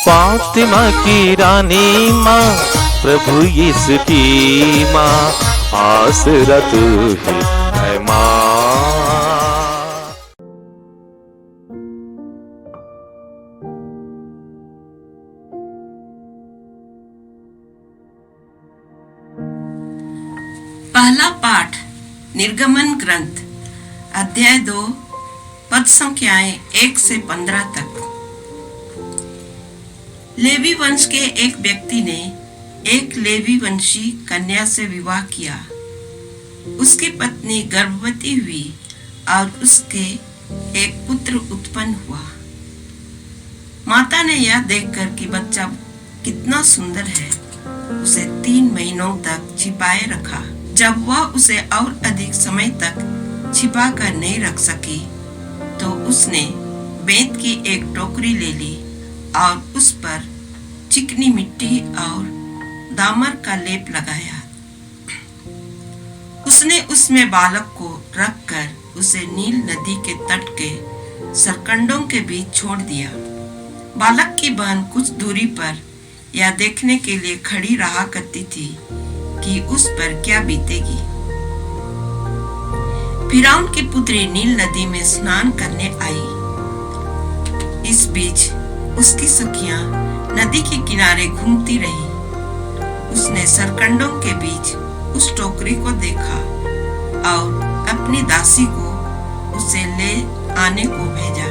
फातिमा की रानी माँ, प्रभु यीशु की माँ, आसरा तू ही है माँ। पहला पाठ निर्गमन ग्रंथ अध्याय 2 पद संख्याएं 1 से 15 तक। लेवी वंश के एक व्यक्ति ने एक लेवी वंशी कन्या से विवाह किया। उसकी पत्नी गर्भवती हुई और उसके एक पुत्र उत्पन्न हुआ। माता ने यह देखकर कि बच्चा कितना सुंदर है, उसे 3 महीनों तक छिपाए रखा। जब वह उसे और अधिक समय तक छिपा कर नहीं रख सकी तो उसने बेंत की एक टोकरी ले ली और उस पर चिकनी मिट्टी और दामर का लेप लगाया। उसने उसमें बालक को रखकर उसे नील नदी के तट के सरकंडों के बीच छोड़ दिया। बालक की बहन कुछ दूरी पर यह देखने के लिए खड़ी रहा करती थी कि उस पर क्या बीतेगी। फिरौन की पुत्री नील नदी में स्नान करने आई। इस बीच उसकी सखियां नदी के किनारे घूमती रही। उसने सरकंडों के बीच उस टोकरी को देखा और अपनी दासी को उसे ले आने को भेजा।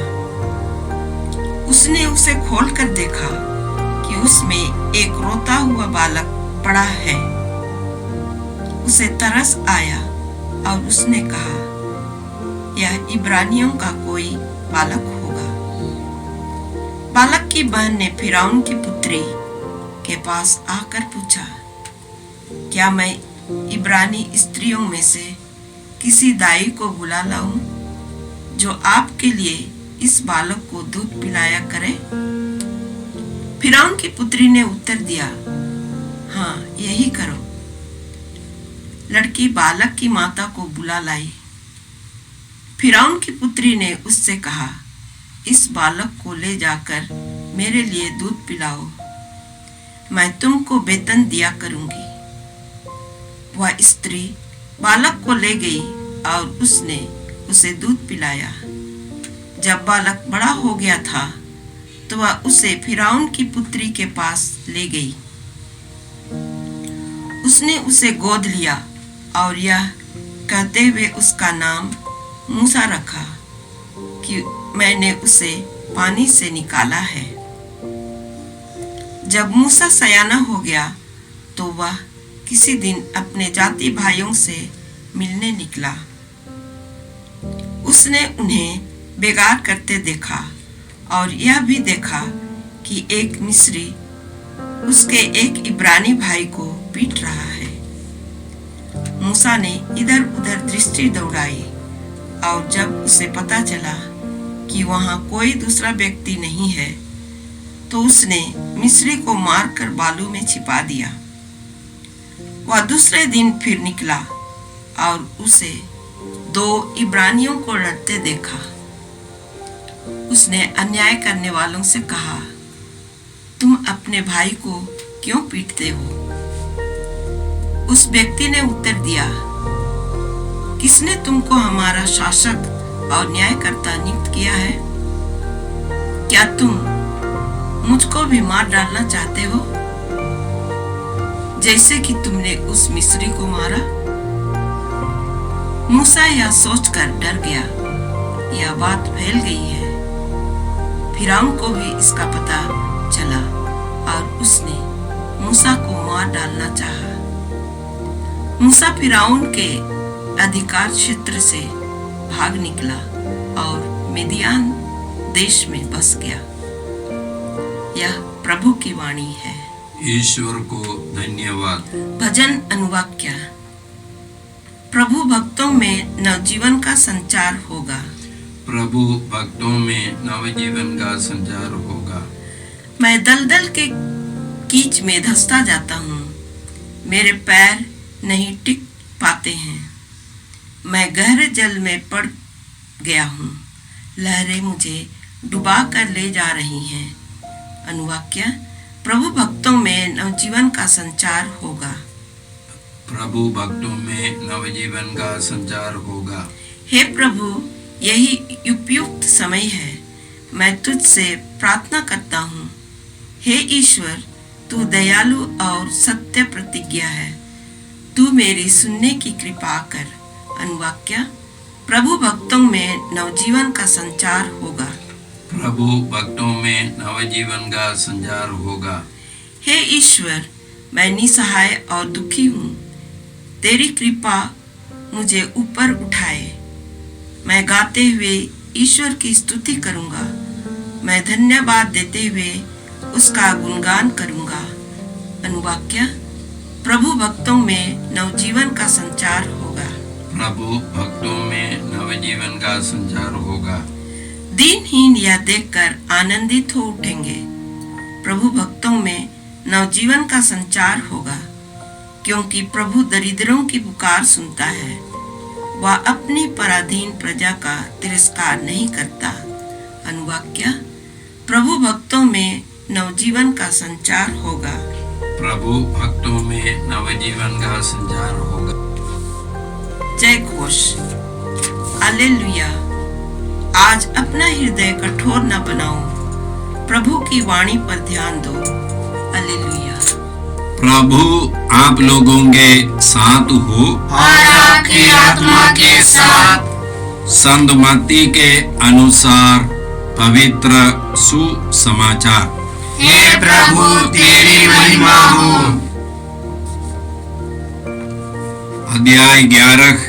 उसने उसे खोलकर देखा कि उसमें एक रोता हुआ बालक पड़ा है। उसे तरस आया और उसने कहा, यह इब्रानियों का कोई बालक होगा। बालक की बहन ने फिरौन की पुत्री के पास आकर पूछा, क्या मैं इब्रानी स्त्रियों में से किसी दाई को बुला लाऊं जो आपके लिए इस बालक को दूध पिलाया करे? फिरौन की पुत्री ने उत्तर दिया, हाँ, यही करो। लड़की बालक की माता को बुला लाई। फिरौन की पुत्री ने उससे कहा, इस बालक को ले जाकर मेरे लिए दूध पिलाओ, मैं तुमको वेतन दिया करूंगी। वह स्त्री बालक को ले गई और उसने उसे दूध पिलाया। जब बालक बड़ा हो गया था तो वह उसे फिरौन की पुत्री के पास ले गई। उसने उसे गोद लिया और यह कहते हुए उसका नाम मूसा रखा कि मैंने उसे पानी से निकाला है। जब मूसा सयाना हो गया तो वह किसी दिन अपने जाति भाइयों से मिलने निकला। उसने उन्हें बेगार करते देखा और यह भी देखा कि एक मिस्री उसके एक इब्रानी भाई को पीट रहा है। मूसा ने इधर उधर दृष्टि दौड़ाई और जब उसे पता चला कि वहां कोई दूसरा व्यक्ति नहीं है तो उसने मिस्री को मारकर बालू में छिपा दिया। वह दूसरे दिन फिर निकला और उसे 2 इब्रानियों को लड़ते देखा। उसने अन्याय करने वालों से कहा, तुम अपने भाई को क्यों पीटते हो? उस व्यक्ति ने उत्तर दिया, किसने तुमको हमारा शासक और न्यायकर्ता नियुक्त किया है? क्या तुम मुझको भी मार डालना चाहते हो जैसे कि तुमने उस मिस्री को मारा? मूसा यह सोचकर डर गया, यह बात फैल गई है। फिरौन को भी इसका पता चला और उसने मूसा को मार डालना चाहा। मूसा फिरौन के अधिकार क्षेत्र से भाग निकला और मिदियान देश में बस गया। यह प्रभु की वाणी है। ईश्वर को धन्यवाद। भजन अनुवाक्य। प्रभु भक्तों में नवजीवन का संचार होगा। प्रभु भक्तों में नवजीवन का संचार होगा। मैं दलदल के कीच में धंसता जाता हूँ, मेरे पैर नहीं टिक पाते हैं। मैं गहरे जल में पड़ गया हूँ, लहरें मुझे डुबा कर ले जा रही हैं अनुवाक्य, प्रभु भक्तों में नवजीवन का संचार होगा। प्रभु भक्तों में नवजीवन का संचार होगा। हे प्रभु, यही उपयुक्त समय है। मैं तुझसे प्रार्थना करता हूँ। हे ईश्वर, तू दयालु और सत्य प्रतिज्ञा है। तू मेरी सुनने की कृपा कर। अनुवाक्य, प्रभु भक्तों में नवजीवन का संचार होगा। प्रभु भक्तों में नवजीवन का संचार होगा। हे ईश्वर, मैं निसहाय और दुखी हूँ। तेरी कृपा मुझे ऊपर उठाए। मैं गाते हुए ईश्वर की स्तुति करूँगा। मैं धन्यवाद देते हुए उसका गुणगान करूँगा। अनुवाक्य, प्रभु भक्तों में नवजीवन का संचार होगा। प्रभु भक्तों में नवजीवन का संचार होगा। दीनहीन यह देखकर आनंदित हो उठेंगे। प्रभु भक्तों में नवजीवन का संचार होगा, क्योंकि प्रभु दरिद्रों की पुकार सुनता है। वह अपनी पराधीन प्रजा का तिरस्कार नहीं करता। अनुवाक्य, प्रभु भक्तों में नवजीवन का संचार होगा। प्रभु भक्तों में नवजीवन का संचार होगा। जय घोष। हालेलुया। आज अपना हृदय कठोर न बनाओ। प्रभु की वाणी पर ध्यान दो। हालेलुया। प्रभु आप लोगों के साथ हो और आपकी आत्मा के साथ। संत मत्ती के अनुसार पवित्र सुसमाचार। हे प्रभु, तेरी महिमा हो। अध्याय 11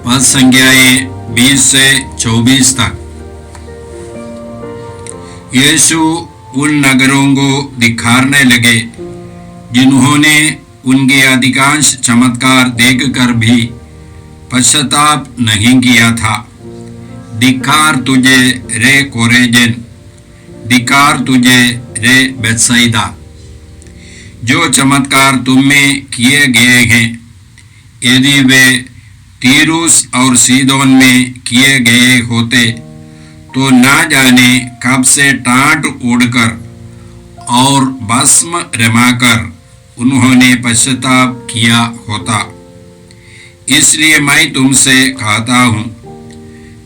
पद संख्याएं 20 से 24 तक। यीशु उन नगरों को दिखाने लगे जिन्होंने उनके अधिकांश चमत्कार देखकर भी पश्चाताप नहीं किया था। धिक्कार तुझे रे कोरेजिन, धिक्कार तुझे रे बेतसैदा। जो चमत्कार तुम में किए गए हैं, यदि वे तीरुस और सीदोन में किए गए होते तो ना जाने कब से टाट उड़कर और भस्म रमाकर उन्होंने पश्चाताप किया होता। इसलिए मैं तुमसे कहता हूँ,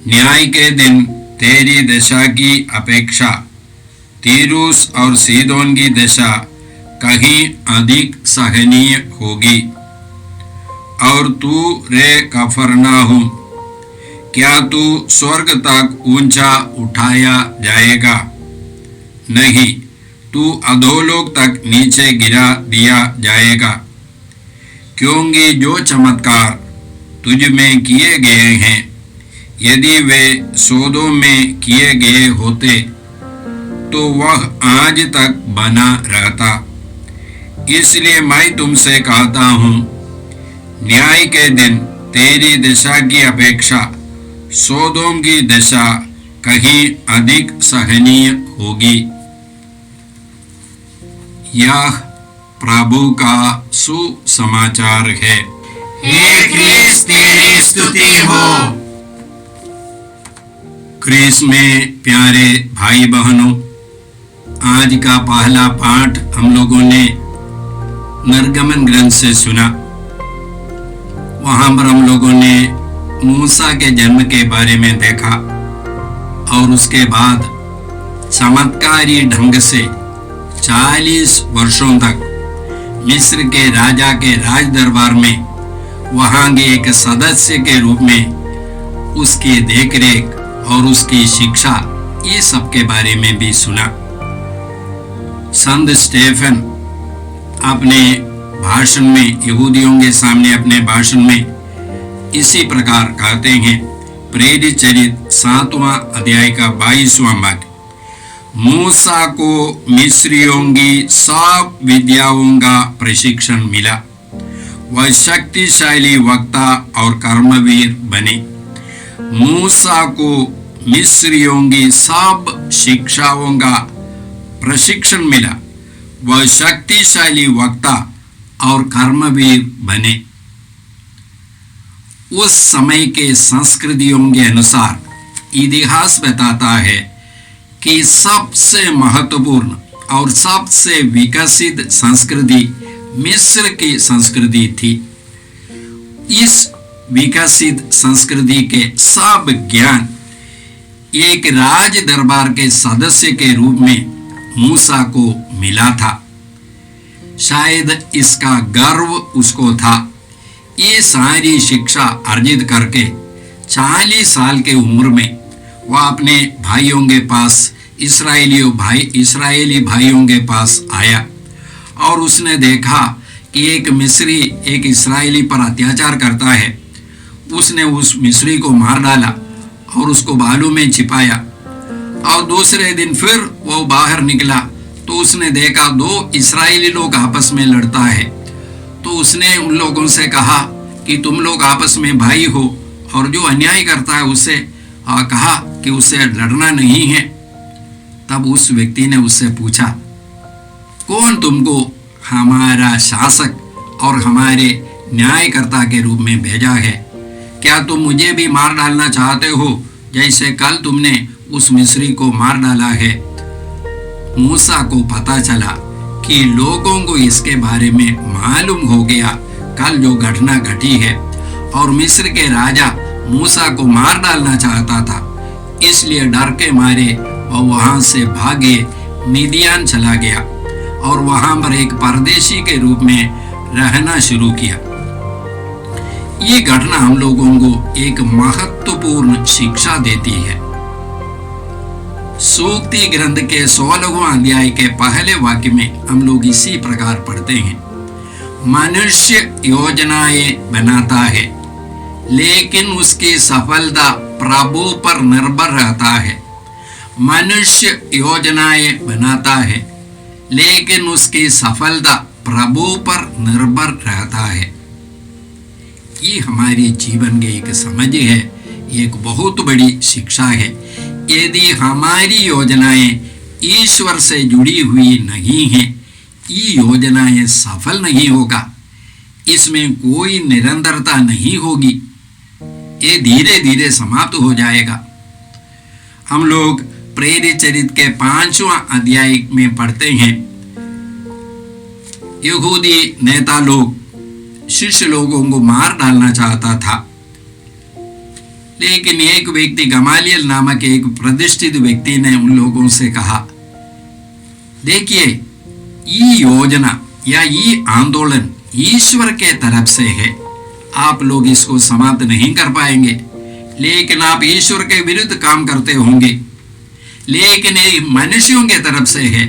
न्याय के दिन तेरी दशा की अपेक्षा तीरुस और सीदोन की दशा कहीं अधिक सहनीय होगी। और तू रे कफरनाहुम, क्या तू स्वर्ग तक ऊंचा उठाया जाएगा? नहीं, तू अधोलोक तक नीचे गिरा दिया जाएगा। क्योंकि जो चमत्कार तुझ में किए गए हैं, यदि वे सोदोम में किए गए होते तो वह आज तक बना रहता। इसलिए मैं तुमसे कहता हूँ, न्याय के दिन तेरी दशा की अपेक्षा सोदोम की दशा कहीं अधिक सहनीय होगी। यह प्रभु का सुसमाचार है। हे क्रिस्त, तेरी स्तुति हो। क्रिस्त में प्यारे भाई बहनों, आज का पहला पाठ हम लोगों ने निर्गमन ग्रंथ से सुना। वहां पर हम लोगों ने मूसा के जन्म के बारे में देखा और उसके बाद चमत्कारी ढंग से 40 वर्षों तक मिस्र के राजा के राज दरबार में वहां के एक सदस्य के रूप में उसकी देखरेख और उसकी शिक्षा, ये सब के बारे में भी सुना। संत स्टेफन अपने भाषण में, यहूदियों के सामने अपने भाषण में इसी प्रकार कहते हैं। प्रेरित चरित 7वां अध्याय का 22वां वाक्य, मूसा को मिस्रियों की सब विद्याओं का प्रशिक्षण मिला। वह शक्तिशाली वक्ता और कर्मवीर बने। मूसा को मिस्रियों की सब शिक्षाओं का प्रशिक्षण मिला। वह शक्तिशाली वक्ता और कर्मवीर बने। उस समय के संस्कृतियों के अनुसार इतिहास बताता है कि सबसे महत्वपूर्ण और सबसे विकसित संस्कृति मिस्र की संस्कृति थी। इस विकसित संस्कृति के सब ज्ञान एक राज दरबार के सदस्य के रूप में मूसा को मिला था। शायद इसका गर्व उसको था। ये सारी शिक्षा अर्जित करके 40 साल के उम्र में वह अपने भाइयों के पास इस्राएली भाइयों के पास आया और उसने देखा कि एक मिस्री एक इस्राएली पर अत्याचार करता है। उसने उस मिस्री को मार डाला और उसको बालू में छिपाया और दूसरे दिन फिर वो बाहर निकला तो उसने देखा 2 इस्राएली लोग आपस में लड़ता है। तो उसने उन लोगों से कहा कि तुम लोग आपस में भाई हो और जो अन्याय करता है उससे कहा कि उससे लड़ना नहीं है। तब उस व्यक्ति ने उससे पूछा, कौन तुमको हमारा शासक और हमारे न्यायकर्ता के रूप में भेजा है? क्या तुम मुझे भी मार डालना चाहते हो जैसे कल तुमने उस मिस्री को मार डाला है? मूसा को पता चला कि लोगों को इसके बारे में मालूम हो गया कल जो घटना घटी है और मिस्र के राजा मूसा को मार डालना चाहता था। इसलिए डर के मारे वह वहां से भागे मिदियान चला गया और वहां पर एक परदेशी के रूप में रहना शुरू किया। ये घटना हम लोगों को एक महत्वपूर्ण शिक्षा देती है। सूक्ति ग्रंथ के 16वां अध्याय के पहले वाक्य में हम लोग इसी प्रकार पढ़ते हैं, मनुष्य योजनाएं बनाता है लेकिन उसकी सफलता प्रभु पर निर्भर रहता है। मनुष्य योजनाएं बनाता है लेकिन उसकी सफलता प्रभु पर निर्भर रहता है। ये हमारे जीवन की एक समझ है, एक बहुत बड़ी शिक्षा है। यदि हमारी योजनाएं ईश्वर से जुड़ी हुई नहीं हैं, ये योजनाएं सफल नहीं होगा, इसमें कोई निरंतरता नहीं होगी, ये धीरे धीरे समाप्त हो जाएगा। हम लोग प्रेरित चरित्र के 5वां अध्याय में पढ़ते हैं, यहूदी नेता लोग शिष्य लोगों को मार डालना चाहता था, लेकिन एक व्यक्ति गमालियल नामक एक प्रतिष्ठित व्यक्ति ने उन लोगों से कहा, देखिए ये योजना या ये आंदोलन ईश्वर के तरफ से है, आप लोग इसको समाप्त नहीं कर पाएंगे, लेकिन आप ईश्वर के विरुद्ध काम करते होंगे, लेकिन ये मनुष्यों के तरफ से है,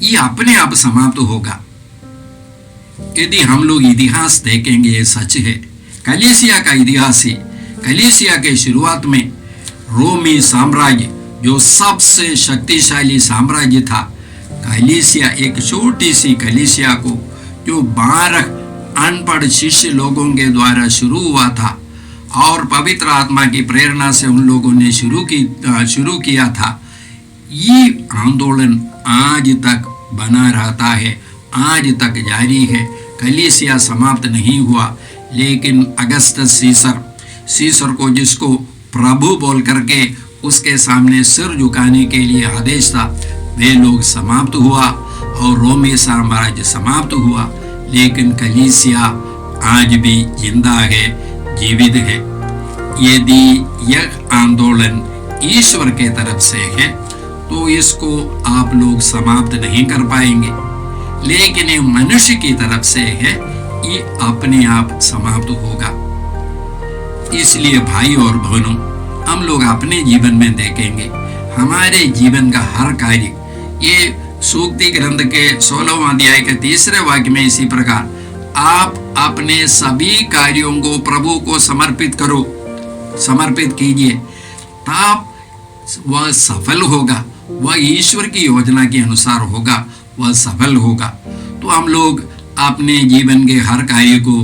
ये अपने आप समाप्त होगा। यदि हम लोग इतिहास देखेंगे ये सच है। कलीसिया का इतिहास है। कलीसिया के शुरुआत में रोमी साम्राज्य जो सबसे शक्तिशाली साम्राज्य था, कलीसिया एक छोटी सी कलीसिया को जो 12 अनपढ़ शिष्य लोगों के द्वारा शुरू हुआ था और पवित्र आत्मा की प्रेरणा से उन लोगों ने शुरू किया था, ये आंदोलन आज तक बना रहता है, आज तक जारी है। कलीसिया समाप्त नहीं हुआ, लेकिन अगस्टस सीसर को जिसको प्रभु बोल करके उसके सामने सिर झुकाने के लिए आदेश था, वे लोग समाप्त हुआ और रोमी साम्राज्य समाप्त हुआ, लेकिन कलीसिया आज भी जिंदा है, जीवित है। यदि यह आंदोलन ईश्वर के तरफ से है तो इसको आप लोग समाप्त नहीं कर पाएंगे, लेकिन ये मनुष्य की तरफ से है, ये अपने आप समाप्त होगा। इसलिए भाई और बहनों, हम लोग अपने जीवन में देखेंगे हमारे जीवन का हर कार्य, ये सूक्ति ग्रंथ के 16वां अध्याय के 3 वाक्य में इसी प्रकार, आप अपने सभी कार्यों को प्रभु को समर्पित कीजिए, तब वह सफल होगा, वह ईश्वर की योजना के अनुसार होगा, वह सफल होगा। तो हम लोग अपने जीवन के हर कार्य को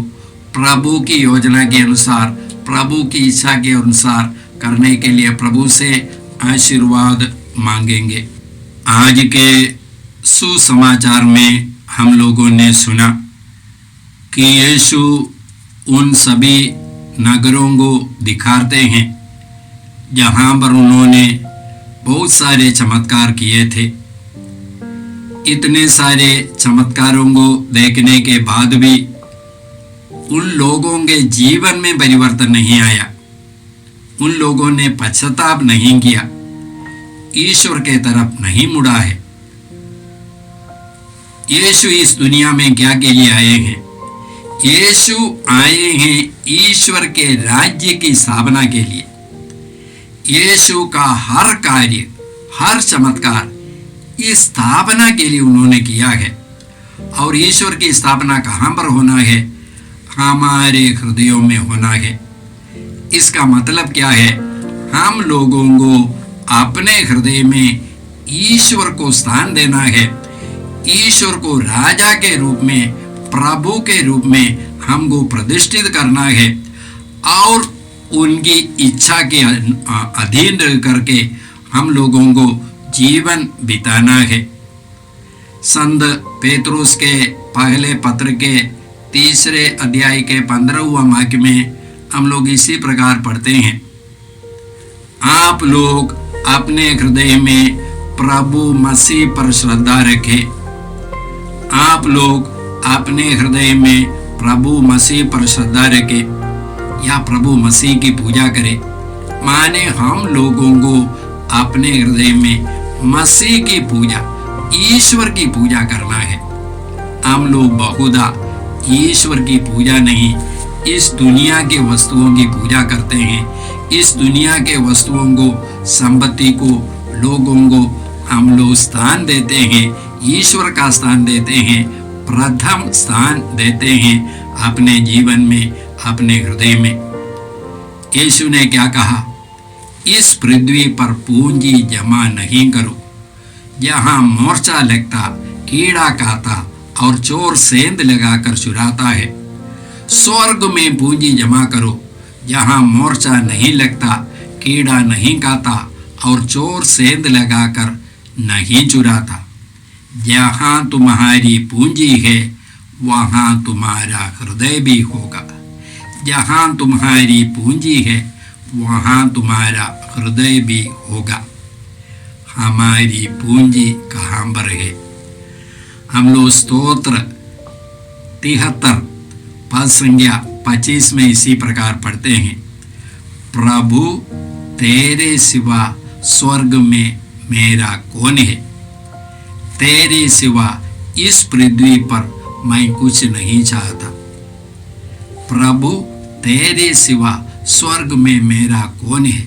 प्रभु की योजना के अनुसार, प्रभु की इच्छा के अनुसार करने के लिए प्रभु से आशीर्वाद मांगेंगे। आज के सुसमाचार में हम लोगों ने सुना कि यीशु उन सभी नगरों को दिखाते हैं जहाँ पर उन्होंने बहुत सारे चमत्कार किए थे। इतने सारे चमत्कारों को देखने के बाद भी उन लोगों के जीवन में परिवर्तन नहीं आया। उन लोगों ने पश्चाताप नहीं किया, ईश्वर के तरफ नहीं मुड़ा है। यीशु इस दुनिया में क्या के लिए आए हैं? यीशु आए हैं ईश्वर के राज्य की स्थापना के लिए। यीशु का हर कार्य, हर चमत्कार इस स्थापना के लिए उन्होंने किया है। और ईश्वर की स्थापना कहाँ पर होना है? हमारे हृदयों में होना है। इसका मतलब क्या है? हम लोगों को अपने हृदय में ईश्वर को स्थान देना है। ईश्वर को राजा के रूप में, प्रभु के रूप में हमको प्रतिष्ठित करना है और उनकी इच्छा के अधीन रह करके हम लोगों को जीवन बिताना है। संत पेतरुस के पहले पत्र के 3 अध्याय के 15वां वाक्य में हम लोग इसी प्रकार पढ़ते हैं, आप लोग अपने हृदय में प्रभु मसीह पर श्रद्धा रखें। आप लोग अपने हृदय में प्रभु मसीह पर श्रद्धा रखें या प्रभु मसीह की पूजा करें। माने हम लोगों को अपने हृदय में मसीह की पूजा, ईश्वर की पूजा करना है। हम लोग बहुधा ईश्वर की पूजा नहीं, इस दुनिया के वस्तुओं की पूजा करते हैं। इस दुनिया के वस्तुओं को, संपत्ति को, लोगों को हम लोग स्थान देते हैं, ईश्वर का स्थान देते हैं, प्रथम स्थान देते हैं अपने जीवन में, अपने हृदय में। यीशु ने क्या कहा? इस पृथ्वी पर पूंजी जमा नहीं करो, जहां मोर्चा लगता, कीड़ा खाता और चोर सेंध लगाकर चुराता है। स्वर्ग में पूंजी जमा करो, जहां मोर्चा नहीं लगता, कीड़ा नहीं खाता और चोर सेंध लगाकर नहीं चुराता। जहां तुम्हारी पूंजी है, वहां तुम्हारा हृदय भी होगा। जहां तुम्हारी पूंजी है, वहां तुम्हारा हृदय भी होगा। हमारी पूंजी कहाँ पर है? हम लोग स्तोत्र 73 पद संख्या 25 में इसी प्रकार पढ़ते हैं, प्रभु तेरे सिवा स्वर्ग में मेरा कौन है? तेरे सिवा इस पृथ्वी पर मैं कुछ नहीं चाहता। प्रभु तेरे सिवा स्वर्ग में मेरा कौन है?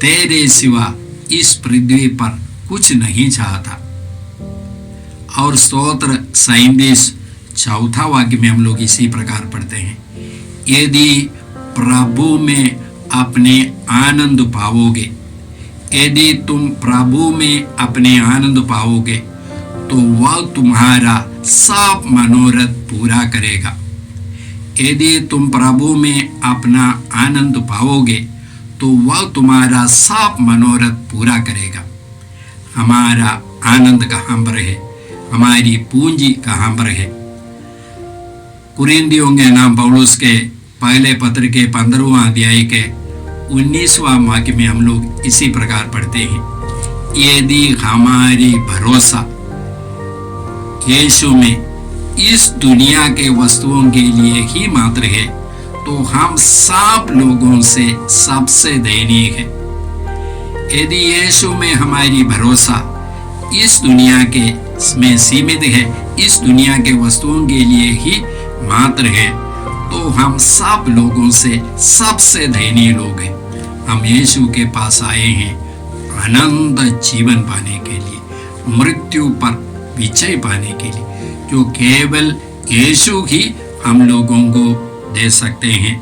तेरे सिवा इस पृथ्वी पर कुछ नहीं चाहता। और स्तोत्र 37 चौथा वाक्य में हम लोग इसी प्रकार पढ़ते हैं, यदि प्रभु में अपने आनंद पाओगे, यदि तुम प्रभु में अपने आनंद पाओगे तो वह तुम्हारा सब मनोरथ पूरा करेगा। यदि तुम प्रभु में अपना आनंद पाओगे तो वह तुम्हारा सब मनोरथ पूरा करेगा। हमारा आनंद कहाँ पर है? हमारी पूंजी कहाँ पर है? कुरिन्थियों के नाम पौलुस के पहले पत्र के 15वां अध्याय के 19वां वाक्य में हम लोग इसी प्रकार पढ़ते हैं, यदि हमारी भरोसा यीशु में इस दुनिया के वस्तुओं के लिए ही मात्र है तो हम सब लोगों से सबसे दयनीय है। यदि यीशु में हमारी भरोसा इस दुनिया के में सीमित है, इस दुनिया के वस्तुओं के लिए ही मात्र है, तो हम सब लोगों से सबसे दयनीय लोग हैं। हम यीशु के पास आए हैं अनंत जीवन पाने के लिए, मृत्यु पर विजय पाने के लिए, जो केवल यीशु ही हम लोगों को दे सकते हैं।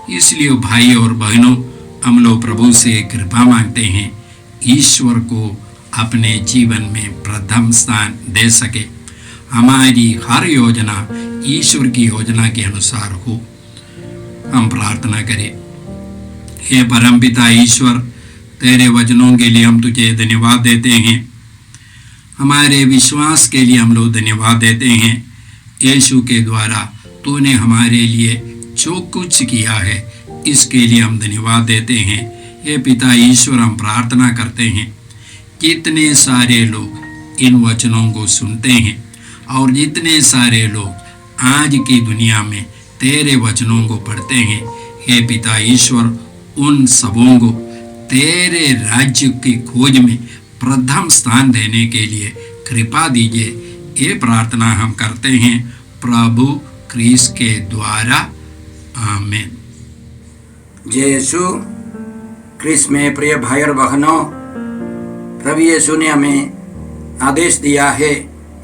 इसलिए भाई और बहनों, हम लोग प्रभु से कृपा मांगते हैं, ईश्वर को अपने जीवन में प्रथम स्थान दे सके। हमारी हर योजना ईश्वर की योजना के अनुसार हो। हम प्रार्थना करें। हे परमपिता ईश्वर, तेरे वचनों के लिए हम तुझे धन्यवाद देते हैं। हमारे विश्वास के लिए हम लोग धन्यवाद देते हैं। यीशु के द्वारा तूने हमारे लिए जो कुछ किया है, इसके लिए हम धन्यवाद देते हैं। हे पिता ईश्वर, हम प्रार्थना करते हैं जितने सारे लोग इन वचनों को सुनते हैं और जितने सारे लोग आज की दुनिया में तेरे वचनों को पढ़ते हैं, हे पिता ईश्वर, उन सबों को तेरे राज्य की खोज में प्रथम स्थान देने के लिए कृपा दीजिए। ये प्रार्थना हम करते हैं प्रभु क्रिस्त के द्वारा, आमीन। जय यीशु क्रिस्त में प्रिय भाई और बहनों, प्रभु यीशु ने हमें आदेश दिया है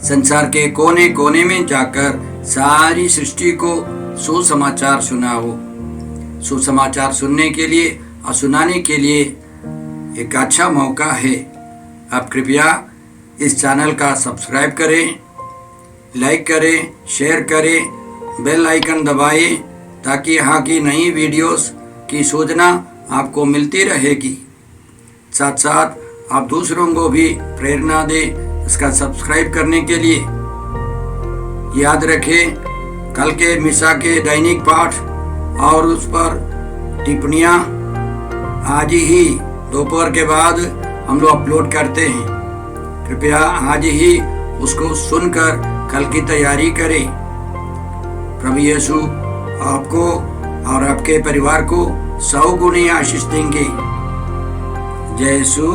संसार के कोने कोने में जाकर सारी सृष्टि को सुसमाचार सुनाओ। सुसमाचार सुनने के लिए और सुनाने के लिए एक अच्छा मौका है। आप कृपया इस चैनल का सब्सक्राइब करें, लाइक करें, शेयर करें, बेल आइकन दबाएं ताकि यहाँ की नई वीडियोस की सूचना आपको मिलती रहेगी। साथ साथ आप दूसरों को भी प्रेरणा दें इसका सब्सक्राइब करने के लिए। याद रखें, कल के मिसा के दैनिक पाठ और उस पर टिप्पणियाँ आज ही दोपहर के बाद हम लोग अपलोड करते हैं। कृपया आज ही उसको सुनकर कल की तैयारी करें। प्रभु यीशु आपको और आपके परिवार को 100 गुनी आशीष देंगे। जय यीशु।